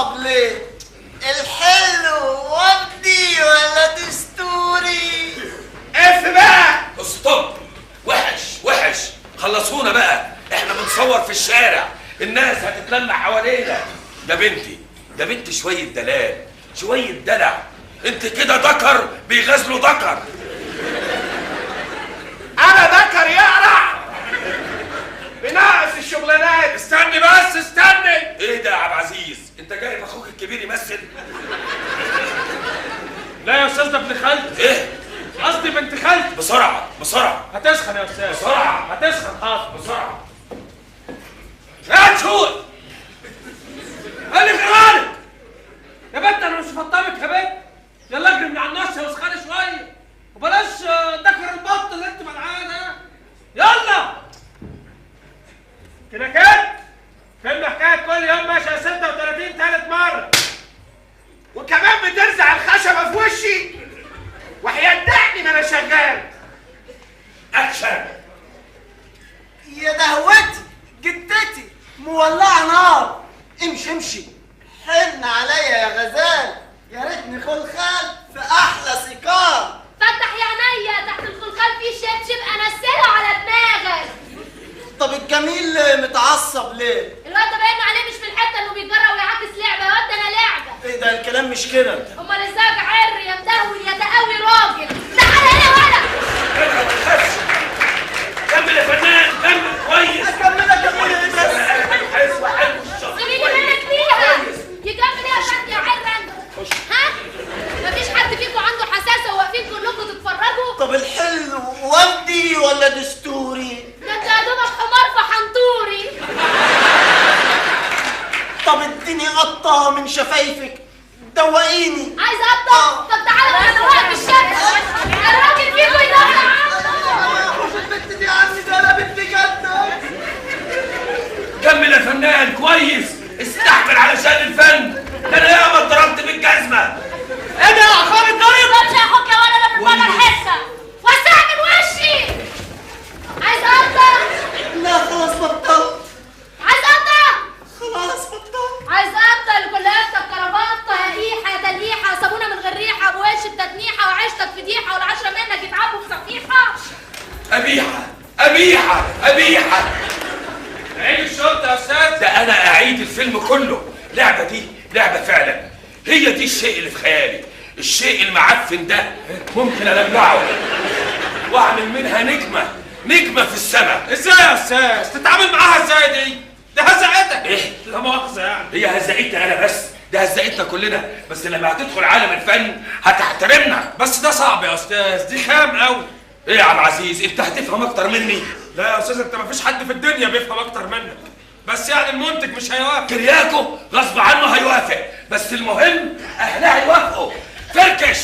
متعصب ليه؟ الحلو وردي ولا دستوري؟ اف بقى. ستوب. وحش خلصونا بقى، احنا بنصور في الشارع، الناس هتتلم حوالينا. ده بنتي شويه دلال، شويه دلع. انت كده ذكر بيغزلوا ذكر. انا ذكر يقرع بناقص الشغلانات. استني بس استني. ايه ده يا عبد العزيز؟ انت جايب اخوك الكبير يمثل؟ لا يا استاذ، ده ابن خالتي. ايه؟ قصدي بنت خالتي. بسرعه. هتسخن يا استاذ. بسرعه. هتسخن. حاضر. بسرعه. يا تشوت قال لي غيرانك يا بنت. انا مش فطامك يا بنت. يلا اجري من على النص يا وسخانه شويه، وبلاش ذكر البط اللي انت ملعانه. يلا كده فيلم حكايه كل يوم ماشيه 36 ثالث مره، وكمان بترزع الخشبه في وشي وهيدعني ما انا شغال. اكشن. يا دهوتي جدتي مولعه نار. امشي حن عليا يا غزال، يا ريتني خلخال في احلى سيكار. فتح يا عينيا، تحت الخلخال في شبشب انزله على دماغك. طب الجميل متعصب ليه؟ الواد ده باين عليه مش في الحته انه بيتجرأ ويعاكس لعبه. يا واد ده انا لعبه. ايه ده الكلام مش كده. امال ازاي عر يا مدهول يا تقوي راجل؟ تعالى هنا يا ولد. انا ما تخافش. كمل يا فنان، كمل كويس. اكمل سيبيني منك فيها. يكمل ايه يا فندم يا عرن؟ ها؟ مفيش حد فيكم عنده حساسه وواقفين كلكم تتفرجوا؟ طب الحلو وردي ولا دستوري؟ ده انت يا دوبك حمار في حنطوري. طب اديني قطه من شفايفك دوقيني. عايز قطه؟ طب تعالى بقى نروح في الشمس. الراجل فيكم يدور عنه. البنت دي عمي ده انا بنت جنة. كمل يا فنان كويس، استحمل علشان الفن. ده انا ياما اتضربت بالجزمه. ايه ده يا عقار الضرب؟ امشي يا اخوك يا ولد من بره الحصه. وسع من وشي. عايز قطه؟ لا خلاص بطلت. عايز قطه؟ خلاص بطلت. عايز قطه اللي كلها كرافطه يا ريحه يا تليحه، صابونه من غير ريحه، بوش بتتنيحه، وعيشتك فضيحه، والعشره منك يتعبوا في صفيحه. قبيحه. عيد الشرطه يا استاذ. ده انا اعيد الفيلم كله. لعبه دي لعبه فعلا. هي دي الشيء اللي في خيالي. الشيء المعفن ده ممكن ألمعه واعمل منها نجمه في السماء. ازاي يا استاذ؟ تتعامل معاها ازاي دي؟ ده هزقتك. ايه؟ لا مؤاخذه يعني. هي هزقتنا انا بس؟ ده هزقتنا كلنا، بس لما هتدخل عالم الفن هتحترمنا. بس ده صعب يا استاذ، دي خام قوي. ايه يا عبد العزيز، انت هتفهم اكتر مني. لا يا استاذ، انت مفيش حد في الدنيا بيفهم اكتر منك، بس يعني المنتج مش هيوافق. كرياكو غصب عنه هيوافق، بس المهم اهلها يوافقوا. فركش.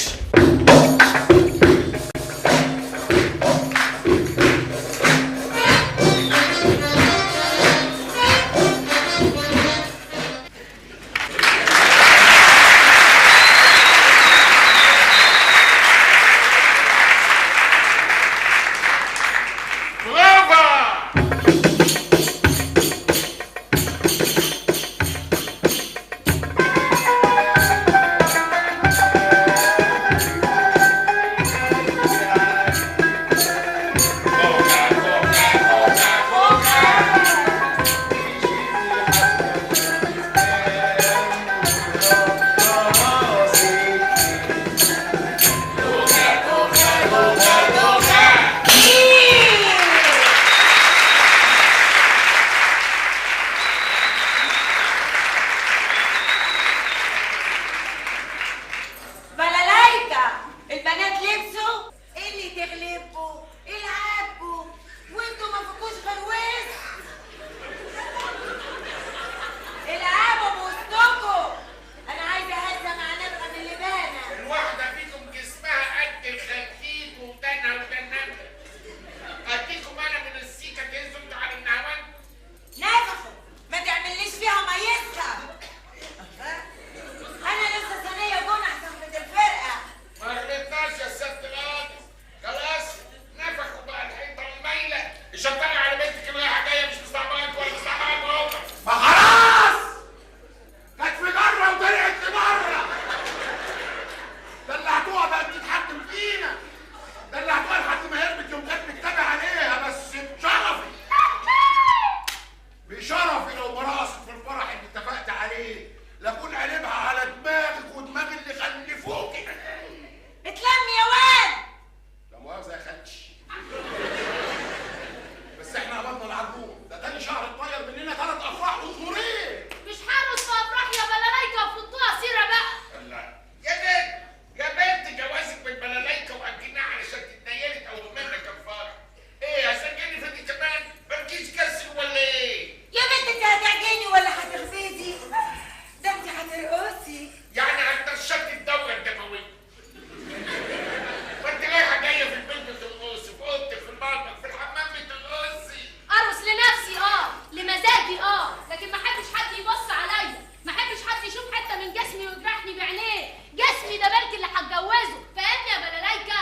جسمي ويجرحني بعينيه، جسمي ده بلك اللي هتجوزه، فاهمني يا بلالايكا؟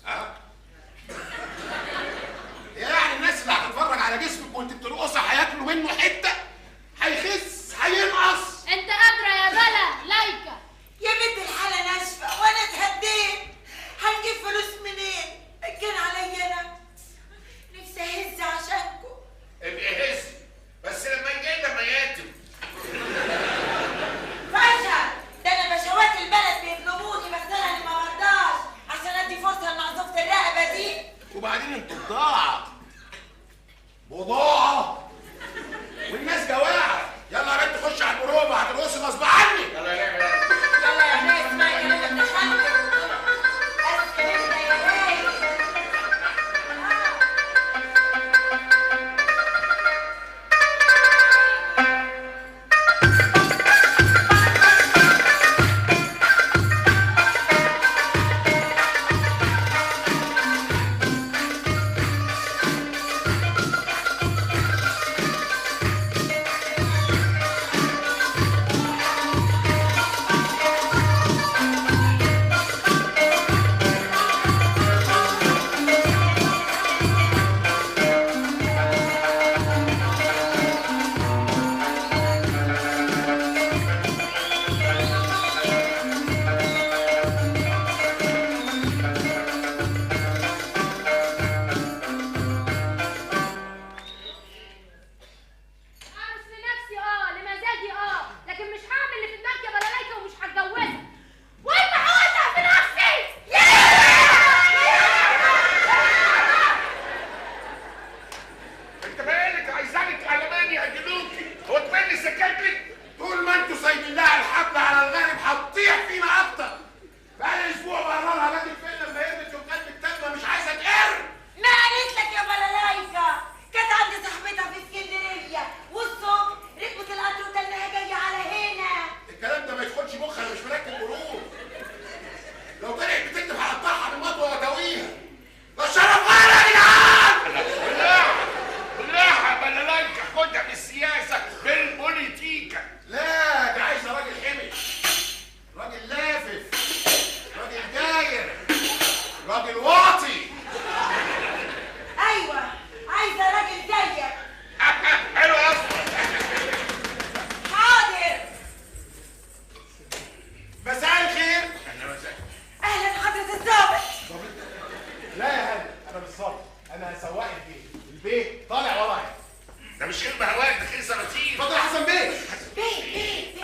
ها؟ يعني الناس اللي هتتفرج على جسمك وانت بترقصي هياكلوا منه حته؟ هيخس؟ هينقص؟ انت قادره يا بلالايكا. يا بنت الحالة ناشفة وانا اتهديت، هنجيب فلوس منين؟ كان عليا انا نفسي اهز عشانكم. ابقي هز بس لما يجي لنا مياتم. فشل، ده انا بشوات البلد بيطلبوني بس انا اللي ما برضاش عشان ادي فرصة لمعزوفة الرقبة دي. وبعدين انتوا بضاعة والناس جواعة. يلا يا بنت خش على البروفة هترقصي غصب عني. يلا يا ناس ما كلام ابن خالتك. بس كده يا رايق.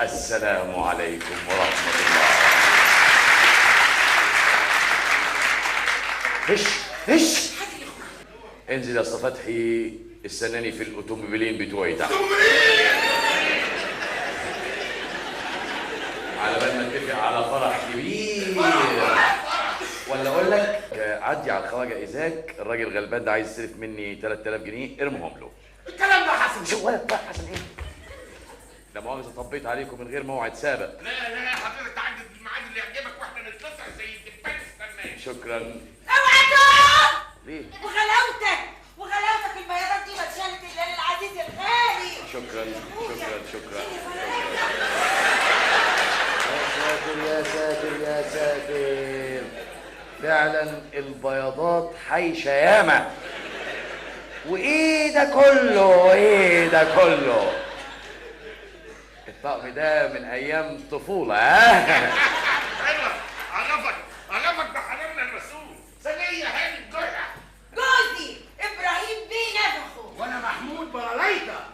السلام عليكم ورحمة الله. هش انزل يا اسطى فتحي استناني في الاوتوموبيلين بتوعي تحت على بال ما نتفق على فرح كبير. ولا اقول لك عدي على الخواجه ايزاك، الراجل غلبان ده عايز يصرف مني 3000 جنيه ارمهم له. الكلام ده حسن شو ولد بقى حسن ايه؟ لا مؤاخذة طبيت عليكم من غير موعد سابق. لا حضرتك تعدد الميعاد اللي يعجبك واحنا نتنصح زي الدبان استناك. شكرا. اوعى تقعد. ليه؟ وغلاوتك البياضات دي ما اتشالت الا للعزيز الغالي. شكرا. يا ساتر فعلا البياضات حيشة ياما. وايه ده كله؟ الطقم ده من ايام طفولة. حلوة. عرفك بحرمنا المسؤول. ثانية هاني الجرع. جوزي ابراهيم بيه نفخه. وانا محمود بلالايكا.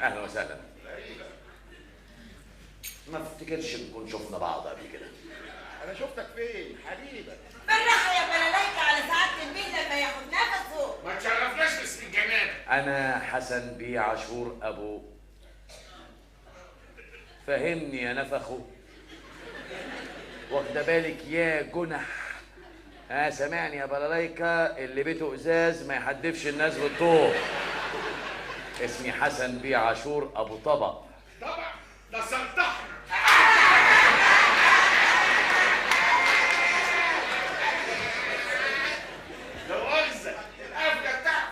اهلا وسهلا. ما افتكرش نكون شفنا بعض قبل كده. انا شفتك فين حبيبي؟ بالراحه يا بلالايكا على سعاده البيه لما ياخد نفسه. ما تشرفناش باسم الجنان. انا حسن بيه عاشور ابو فهمني يا نفخو، واخده بالك يا جنح. سامعني يا بلالايكا، اللي بيته ازاز ما يحدفش الناس بالطوب. اسمي حسن بيه عاشور ابو طبق. طبعا ده سلطحنا. لو قلزة القفله بتاعته.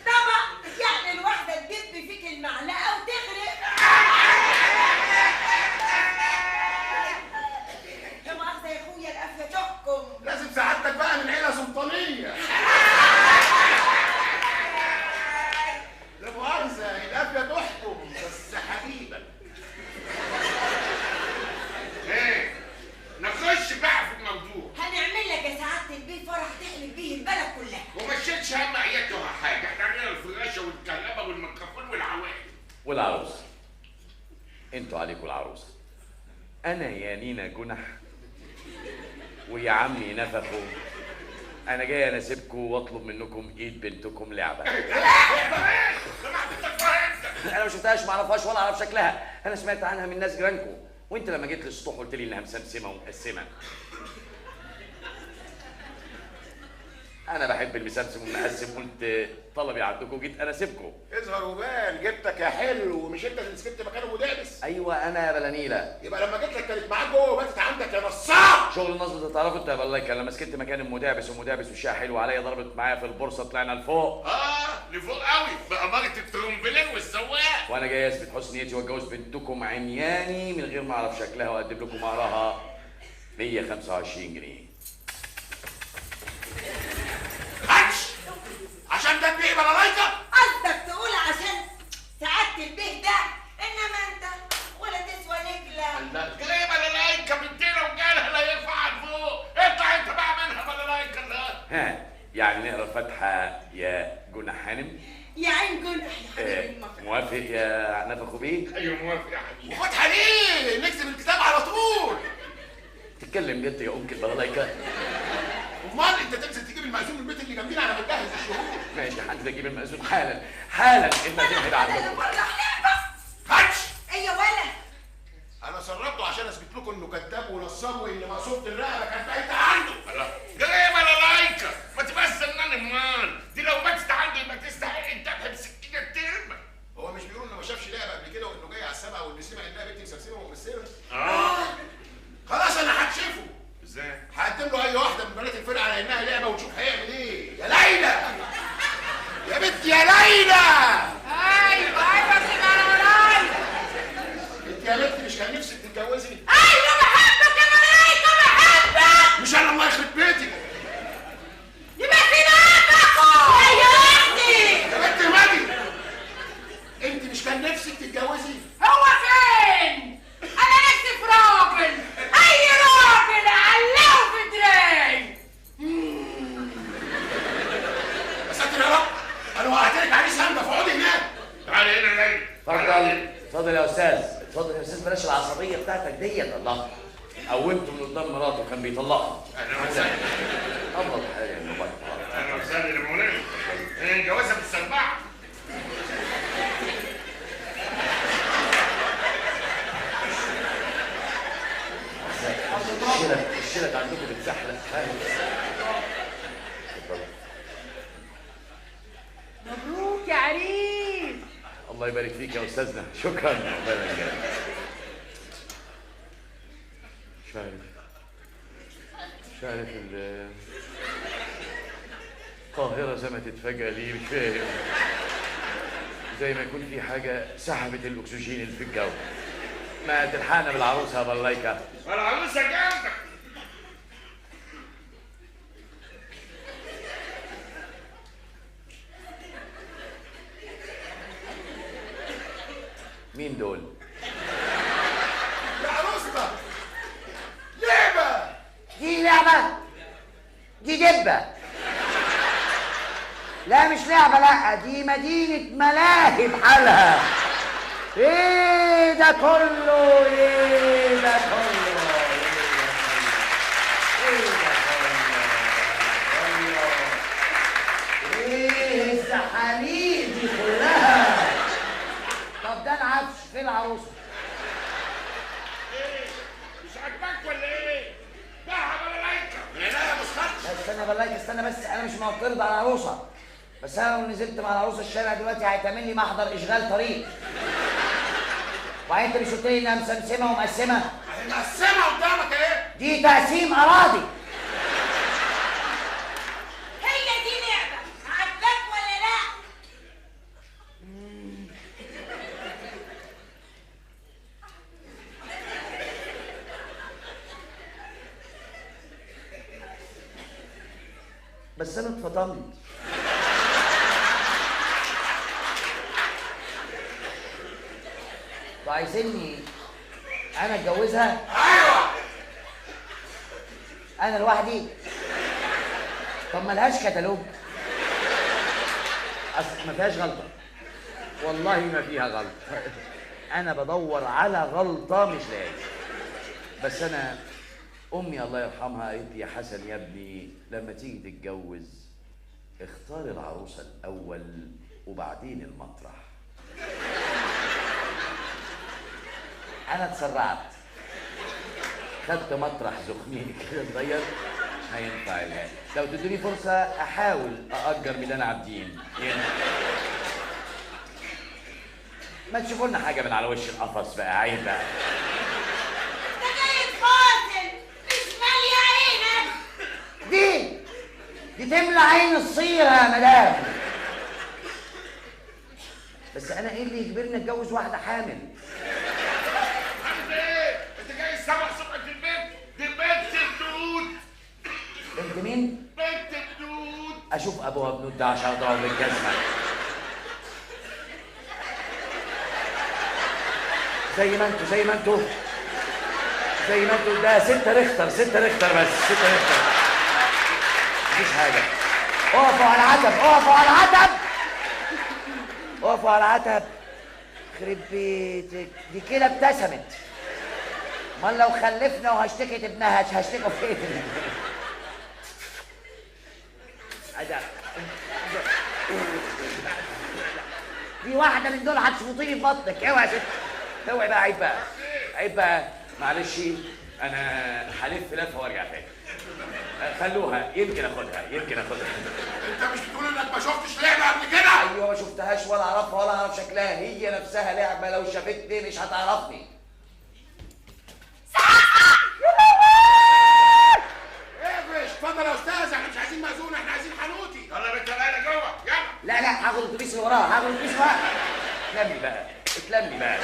طبعا يعني الواحده تدب فيك المعلقه وتغرق. عليكم العروسه. انا يا نينا جنح ويا عمي نفخوا، انا جاي اناسبكم واطلب منكم ايد بنتكم لعبه. انا ما شفتهاش، ما اعرفهاش ولا اعرف شكلها، انا سمعت عنها من ناس جيرانكم، وانت لما جيت لي السطوح قلت لي انها مسمسمه ومقسمه. انا بحب المسمسم والمقسم، قلت طلبي عندكم جيت اناسبكم. اظهر وبان، جبتك يا حلو، ومش انت اللي مسكت مكانه مدابس؟ ايوه انا يا بلانيله. يبقى لما جيت لك كانت معاك جوه وباتت عندك يا نصاب. شغل النصب ده تعرفوا انت يا بلايكه، لما مسكت مكان المدابس ومدابس وشها حلو عليا، ضربت معايا في البورصه طلعنا لفوق. لفوق قوي بأمارة الترومبلين والسواق. وانا جاي اثبت حسن نيتي واتجوز بنتكم عمياني من غير ما اعرف شكلها، واقدم لكم مهرها 125 جنيه. عشان ده بيه بلايكه؟ قصدك تقول عشان سعادة البيه ده، انما انت ولا تسوى نجلة. جاي بلايكه بنتنا وجالها لا يرفع لفوق، انت بقى منها بلايكه. ها يعني نقرا الفاتحه يا جنى حانم؟ يا عين جنح يا حبيبي. موافق يا نفخ بيه؟ ايوه موافق يا حبيبي. وفتحه ليه؟ نكتب الكتاب على طول. تتكلم جد يا انكل بلايكه؟ امال انت تنزل تجيب المأذون من البيت اللي جنبينا على ما نجهز الشهور. ماشي، حد اجيب المأذون حالا حالا. المأذون هيبقى عندكم. هاتش. ايه يا ولد؟ انا سربته عشان اثبت لكم انه كذاب ونصاب، وان مقصوده الرقبه كانت بايته عنده. جاي بلايكه، ما تبقاش زنان امال، دي لو ماتت عنده يبقى تستحق الذبح بسكينه الترمه. هو مش بيقول انه ما شافش لعبه قبل كده وانه جاي على السبعه وان سمع انها بنت مسمسمه وممثله؟ خلاص انا هكشفه. ازاي؟ هقدم له اي واحده من بنات الفرقه على انها لعبه ونشوف هيعمل ايه. يا ليلى يا بنت يا ليلى. ايوه سيبها ورايا. انت يا بنت مش كان نفسك تتجوزي؟ ايوه بحبك يا ملايكه، بحبك. مش انا الله يخرب بيتك. يبقى سيبها اخو. ايوه اختي. يا بنت ماجي، انت مش كان نفسك تتجوزي؟ هو فين؟ انا نفسي في راجل، اي راجل اعلقه في دراعي. يا ساتر يا رب، انا وقعت لك عريس هامده فاقعدي هناك. تعالي هنا يا ليلى. اتفضل اتفضل يا استاذ، اتفضل يا استاذ، بلاش العصبيه بتاعتك ديت. الله، قومته من قدام مراته كان بيطلقها. اهلا وسهلا. افضل حاجه يا موبايل. اهلا وسهلا يا مولانا. جوازها بالسباعه. الشلت عندكم بتزحلق. مبروك يا عريس. الله يبارك فيك يا استاذنا، شكرا. مش عارف القاهرة زمتت فجأة ليه، مش فاهم. زي ما يكون في حاجة سحبت الأكسجين اللي في الجو. ما تلحقنا بالعروسة يا بلايكة. العروسة جنبك. مين دول؟ يا عروسة لعبة. دي لعبة؟ دي دبة. لا مش لعبة، لا دي مدينة ملاهي بحالها. ايه ده كله؟ ايه ده كله؟ ايه الزحاليق دي كلها؟ طب ده العفش، فين العروسة؟ ايه مش عاجباك ولا ايه؟ باعها بلايكة. لا يا مسخرش. استنى بلايك، استنى بس، انا مش معترض على العروسه، بس انا لو نزلت مع العروسه الشارع دلوقتي هيتعمل لي محضر اشغال طريق. وانت مش قلت لي انها مسمسمه ومقسمه؟ هي مقسمة قدامك ايه؟ دي تقسيم اراضي. هي دي لعبة، عجبك ولا لا؟ بس انا اتفضلت. وعايزيني انا اتجوزها؟ ايوه. انا لوحدي؟ طب ملهاش كتالوج؟ اصل ما فيهاش غلطه، والله ما فيها غلطه. انا بدور على غلطه مش لاقي. بس انا امي الله يرحمها قالت لي يا حسن يا ابني لما تيجي تتجوز اختار العروسه الاول وبعدين المطرح. انا اتسرعت خدت مطرح زخمين كده صغير ما ينفع. لو تدوني فرصه احاول ااجر ميدان عابدين ما تشوفوا لنا حاجه من على وش القفص بقى. عيب بقى انت جاي تقاتل مش ماليه عينك. دي تملى عين الصيره يا مدام. بس انا ايه اللي يجبرني اتجوز واحده حامل؟ عامل ايه؟ انت جاي تسوق سمعه البنت؟ دي بنت الدود. بنت مين؟ بنت الدود. اشوف ابوها بنود ده عشان اضرب بالجزمه. زي ما انتوا ده 6 ريختر بس 6 ريختر مفيش حاجه. اقفوا على العتب خرب بيتك. دي كده ابتسمت. امال لو خلفنا وهشتكت ابنها هشتكوا فين؟ دي واحده من دول هتشفطيني في بطنك. اوعي اوعي بقى. عيب بقى معلش انا هلف لفه وارجع تاني. خلوها يمكن اخدها. انت مش بتقول انك ما شفتش لعبه قبل كده؟ ايوه ما شفتهاش ولا اعرفها ولا اعرف شكلها. هي نفسها لعبه لو شافتني مش هتعرفني. اقفش. اتفضل يا استاذ. احنا مش عايزين مأذون، احنا عايزين حنوتي. يلا يا بنت العيله جوه يلا. لا هاخد الاتوبيس اللي وراها. اتلمي بقى.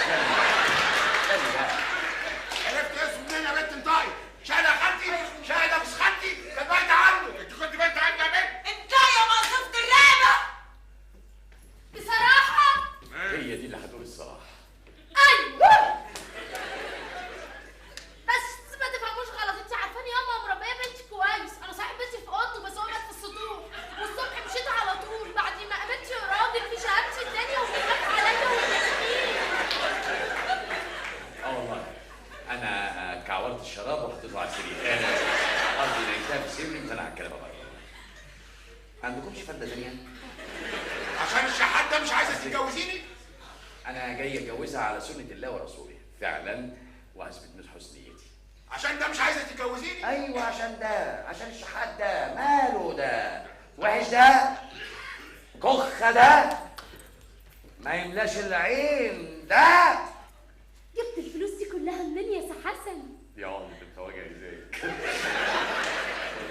عرفت اسمه منين يا بنت انطقي؟ شاهد يا خالتي؟ شاهد يا مش خالتي؟ كانت بايته عنه. انت كنت بايته عنه يا بنت؟ انت يا مصيفة الرقبة. بصراحة هي دي اللي هتقول الصراحه. ايوه بس ما تفهموش غلط. انت عارفاني ياما مربيه بنتي كويس. انا صاحب بنتي في اوضته بس هو مات في السطوح والصبح مشيت على طول بعد ما قابلت راجل في شهادتي الدنيا وبيخاف عليا وبيحميني. والله انا كعورت الشراب وحطيته على السرير. انا قصدي لقيتها في السرير ومتنع على الكلام بره. ما عندكمش فده ثانيه؟ عشان الشحات ده مش عايزه تتجوزيني؟ انا جاي اتجوزها على سنه الله ورسوله فعلا واثبت من حسن نيتي. عشان ده مش عايزه تتجوزيني؟ ايوه عشان الشحات ده ماله ده وحش ده كخه ده ما يملاش العين ده. جبت الفلوس دي كلها منين يا سي حسن؟ يا والله انت واجع ازاي؟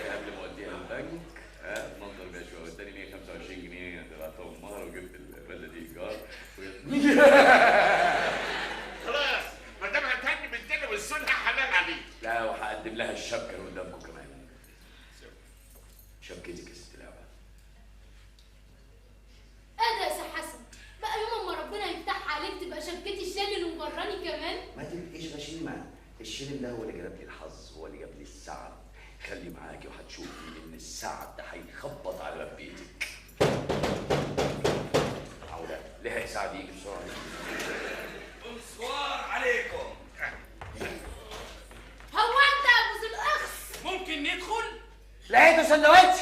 قبل ما اوديها البنك منظر بيها شويه واداني 125 جنيه دفعتهم مهر وجبت الفيلا دي ايجار خلاص ما دام هتهني بالدنيا والسنه حلال عليك. لا وهقدم لها الشبكه اللي قدامكم كمان. شبكتك يا ست لعبه. ايه ده يا سي حسن؟ بقى يوم ما ربنا يفتح عليك تبقى شبكتي الشال ومبراني كمان؟ ما تبقيش غشيمه. الشيلين ده هو اللي جاب لي الحظ، هو اللي جاب لي السعد. خلي معاكي وهتشوفي ان السعد ده هيخبط على باب بيتك. عودة لحق سعد يجي بسرعه. بونسوار عليكم. هو انت ابو ذو الاخس؟ ممكن ندخل؟ لقيته سندوتش.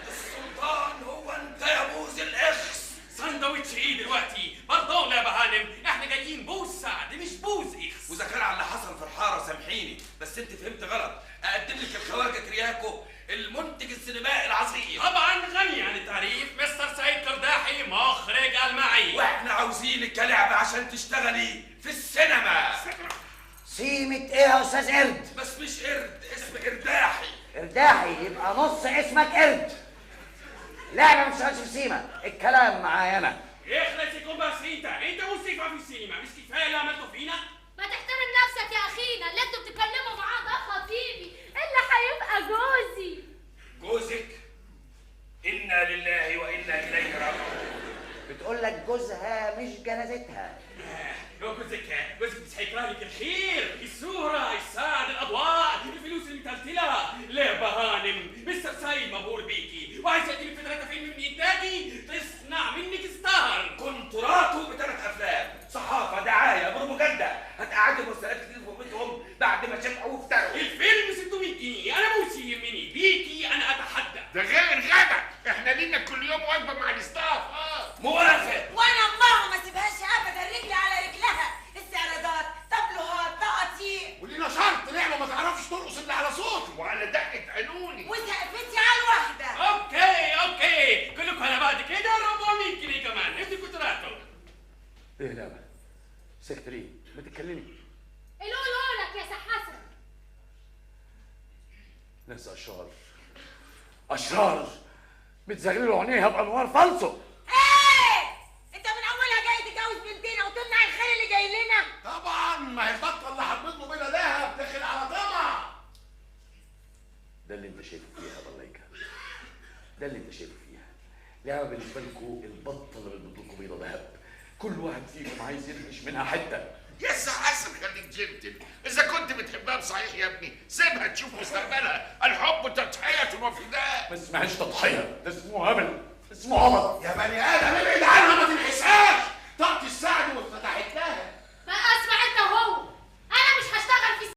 السلطان هو انت يا بوز الاخس. ساندوتش ايه دلوقتي؟ برضه يا بهانم احنا جايين بوز سعد مش بوز اخس. واذا كان على اللي حصل في الحاره سامحيني بس انت فهمت غلط. اقدم لك الخواجه كرياكو المنتج السينمائي العظيم. طبعا غني عن التعريف مستر سعيد قرداحي مخرج المعي. واحنا عاوزينك كلعبه عشان تشتغلي في السينما. سيمة ايه يا استاذ قرد؟ بس مش قرد، اسم قرداحي. قرداحي يبقى نص اسمك قرد. لعبه ما تشتغلش في سيما. الكلام معايا انا. اخلص يكون بس انت موسيقى في السينما مش كفايه اللي عملته فينا؟ ما تحترم نفسك يا اخينا. اللي انتوا بتتكلموا معاه ده خطيبي اللي هيبقى جوزي. جوزك؟ انا لله وانا اليه راجعون. بتقول لك جوزها مش جنازتها. جوزك مش هيكره لك الخير، الصورة، السعد، الأضواء، الفلوس المتلتلة. ليه بهانم؟ مستر سعيد مبهور بيكي وعايز يقدم في 3 فيلم من إنتاجي تصنع منك ستار. كونتراته ب3 أفلام، صح عندي مستندات كتير في بيتهم بعد ما شبعوا وافتروا. الفيلم 600 جنيه، انا مش يهمني، بيكي انا اتحدى. ده غير الغدا، احنا لينا كل يوم وجبه مع الاستاف. موافق. وانا الله ما سيبهاش ابدا، رجلي على رجلها، استعراضات، طبلوهات، تقاطيع، ولينا شرط لعبه ما تعرفش ترقص الا على صوتي وعلى دقه قانوني وسقفتي على الواحده. اوكي كلكم على بعض كده 400 جنيه كمان، انتوا كنتوا ايه لا سكت ليه؟ ما تتكلمي. لك يا سحاسة. ناس اشرار بتزغللوا عينيها بانوار فالصو. ايه انت من اولها جاي تتجوز بنتنا وتمنع الخير اللي جاي لنا؟ طبعا، ما هي البطه اللي حبيته بلا دهب داخل على طمع. ده اللي انت شايفه فيها يا بلايكا، ده اللي انت شايفه فيها. لعبه بالنسبه لكم البطه اللي بتبط لكم بيضه ذهب، كل واحد فيكم عايز يفرش منها حته. يا حسن خليك جنتل، اذا كنت بتحبها بصحيح يا ابني سيبها تشوف مستقبلها، الحب تضحيه وفداء. ما اسمهاش تضحيه، ده اسمه هبل، اسمه عبط. يا بني ادم ابعد عنها ما تنحسهاش.